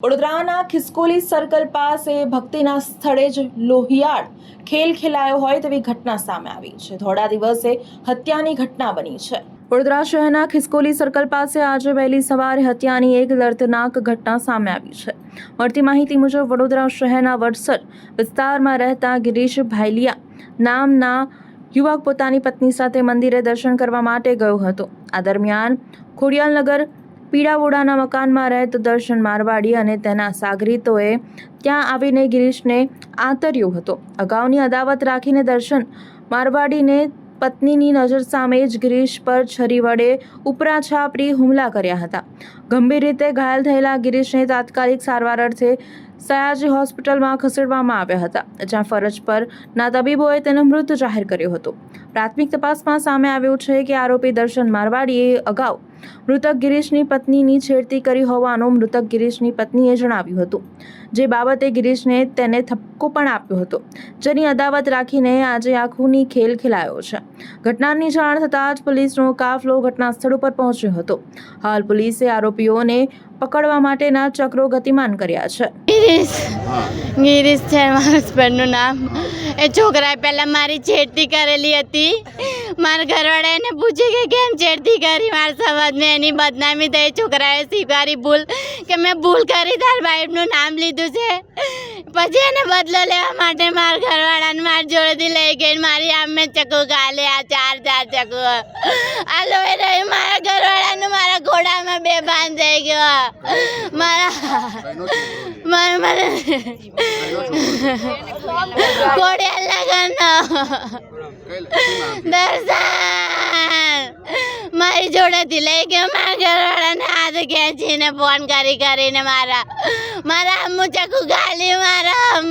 વડોદરાના ખિસકોલી સર્કલ પાસે ભક્તિના સ્થળે જ લોહિયાળ ખેલ ખેલાયો હોય તેવી ઘટના સામે આવી છે। ધોળા દિવસે હત્યાની ઘટના બની છે। વડોદરા શહેરના ખિસકોલી સર્કલ પાસે આજે વહેલી સવારે હત્યાની એક દર્દનાક ઘટના સામે આવી છે। મળતી માહિતી મુજબ વડોદરા શહેરના વડસર વિસ્તારમાં રહેતા ગિરીશ ભાયલિયા નામના યુવક પોતાની પત્ની સાથે મંદિરે દર્શન કરવા માટે ગયો હતો। આ દરમિયાન ખોડિયાલનગર પીડાવોડાના મકાનમાં રહેતો દર્શન મારવાડી અને તેના સાગરીતોએ ત્યાં આવીને ગિરીશને આંતર્યો હતો। અગાઉની અદાવત રાખીને દર્શન મારવાડીને પત્નીની નજર સામે જ ગિરીશ પર છરી વડે ઉપરા છાપરી હુમલા કર્યા હતા। ગંભીર રીતે ઘાયલ થયેલા ગિરીશને તાત્કાલિક સારવાર અર્થે સયાજી હોસ્પિટલમાં ખસેડવામાં આવ્યા હતા, જ્યાં ફરજ પરના તબીબોએ તેને મૃત જાહેર કર્યો હતો। પ્રાથમિક તપાસમાં સામે આવ્યું છે કે આરોપી દર્શન મારવાડીએ અગાઉ મૃતક ગિરીશની પત્નીની છેડતી કરી હોવાનું મૃતક ગિરીશની પત્નીએ જણાવ્યું હતું, જે બાબતે ગિરીશને તેને ઠપકો પણ આપ્યો હતો, જેની અદાવત રાખીને આજે આ ખૂની ખેલ ખેલાયો છે। ઘટનાની જાણ થતાં જ પોલીસનો કાફલો ઘટના સ્થળ ઉપર પહોંચ્યો હતો। હાલ પોલીસે આરોપીઓને પકડવા માટેના ચક્રો ગતિમાન કર્યા છે। ગિરીશ છે મારા હસબન્ડનું નામ। એ છોકરાએ પહેલાં મારી છેડતી કરેલી હતી। મારા ઘરવાળા એને પૂછ્યું કે કેમ છેડતી કરી, મારા સમાજમાં એની બદનામી થઈ। છોકરાએ સ્વીકારી ભૂલ કે મેં ભૂલ કરી, તાર વાઈફનું નામ લીધું છે। પછી એને બદલો લેવા માટે મારા ઘરવાળાને મારી જોડેથી લઈ ગઈ, મારી આમે ચક્કુ ગાલે, આ ચાર ચક્કુ આ લોહી રહ્યું। મારા ઘરવાળાનું મારા ઘોડામાં બેભાન થઈ ગયો। મારા દર્શન મારી જોડેથી લઈ ગયો। મારા ઘરવાળાને હાથ ખેંચીને ફોન કરીને મારા આમું ચક્કુ ગાલી, મારા આમ